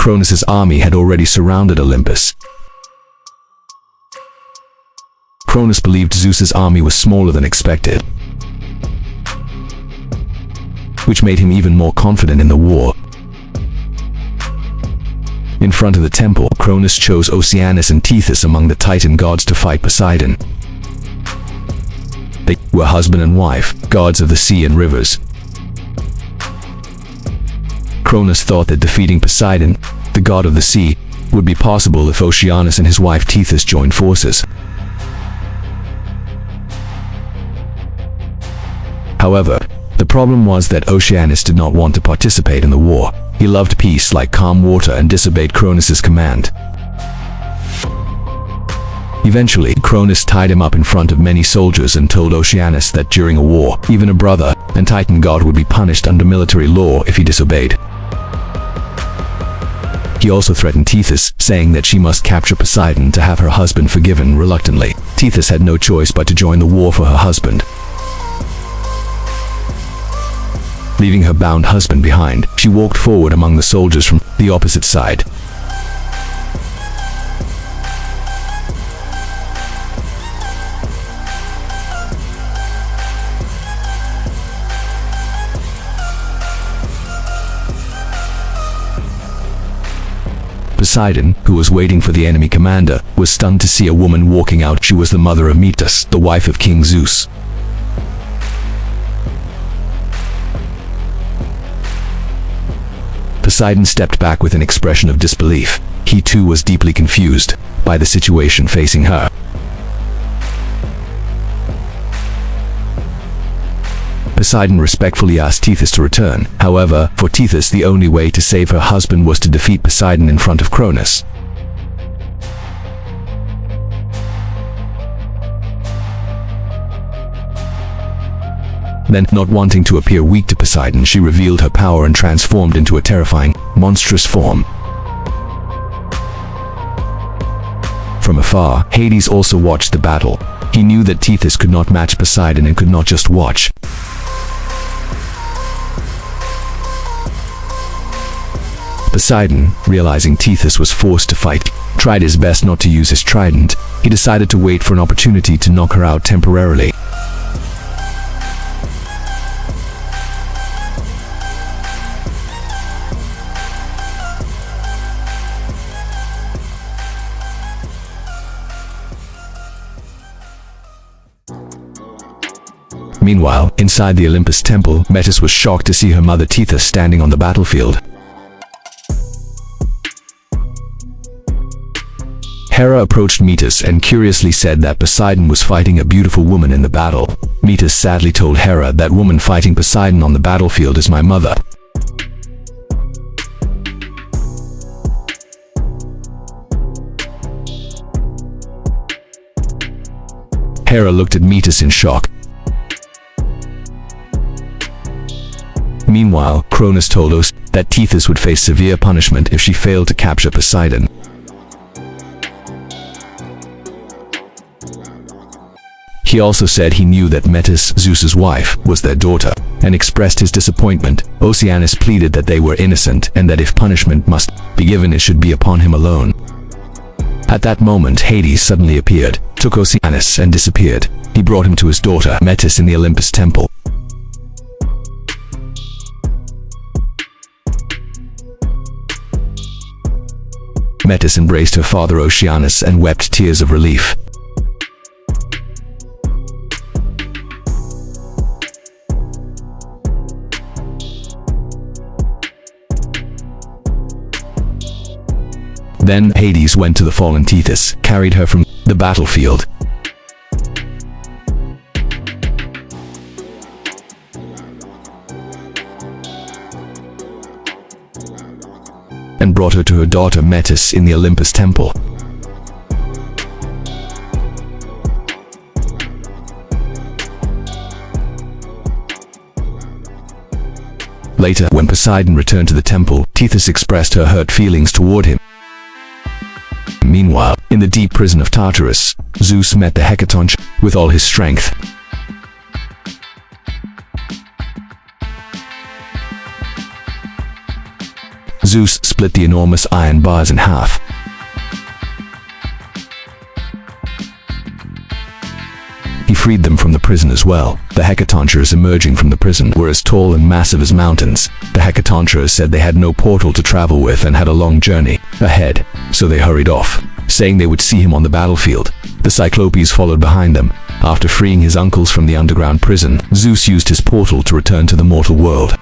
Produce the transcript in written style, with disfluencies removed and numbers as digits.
Kronos' army had already surrounded Olympus. Kronos believed Zeus's army was smaller than expected, which made him even more confident in the war. In front of the temple, Kronos chose Oceanus and Tethys among the Titan gods to fight Poseidon. They were husband and wife, gods of the sea and rivers. Kronos thought that defeating Poseidon, the god of the sea, would be possible if Oceanus and his wife Tethys joined forces. However, the problem was that Oceanus did not want to participate in the war. He loved peace like calm water and disobeyed Kronos' command. Eventually, Kronos tied him up in front of many soldiers and told Oceanus that during a war, even a brother and Titan god would be punished under military law if he disobeyed. He also threatened Tethys, saying that she must capture Poseidon to have her husband forgiven reluctantly. Tethys had no choice but to join the war for her husband. Leaving her bound husband behind, she walked forward among the soldiers from the opposite side. Poseidon, who was waiting for the enemy commander, was stunned to see a woman walking out. She was the mother of Metis, the wife of King Zeus. Poseidon stepped back with an expression of disbelief. He too was deeply confused by the situation facing her. Poseidon respectfully asked Tethys to return. However, for Tethys, the only way to save her husband was to defeat Poseidon in front of Kronos. Then, not wanting to appear weak to Poseidon, she revealed her power and transformed into a terrifying, monstrous form. From afar, Hades also watched the battle. He knew that Tethys could not match Poseidon and could not just watch. Poseidon, realizing Tethys was forced to fight, tried his best not to use his trident. He decided to wait for an opportunity to knock her out temporarily. Meanwhile, inside the Olympus temple, Metis was shocked to see her mother Tethys standing on the battlefield. Hera approached Metis and curiously said that Poseidon was fighting a beautiful woman in the battle. Metis sadly told Hera that woman fighting Poseidon on the battlefield is my mother. Hera looked at Metis in shock. Meanwhile, Kronos told us that Tethys would face severe punishment if she failed to capture Poseidon. He also said he knew that Metis, Zeus's wife, was their daughter, and expressed his disappointment. Oceanus pleaded that they were innocent and that if punishment must be given, it should be upon him alone. At that moment, Hades suddenly appeared, took Oceanus and disappeared. He brought him to his daughter, Metis, in the Olympus temple. Metis embraced her father Oceanus and wept tears of relief. Then Hades went to the fallen Tethys, carried her from the battlefield. And brought her to her daughter Metis in the Olympus temple. Later, when Poseidon returned to the temple, Tethys expressed her hurt feelings toward him. Meanwhile, in the deep prison of Tartarus, Zeus met the Hecatoncheires with all his strength. Zeus split the enormous iron bars in half. He freed them from the prison as well. The Hecatoncheires emerging from the prison were as tall and massive as mountains. The Hecatoncheires said they had no portal to travel with and had a long journey ahead, so they hurried off, saying they would see him on the battlefield. The Cyclopes followed behind them. After freeing his uncles from the underground prison, Zeus used his portal to return to the mortal world.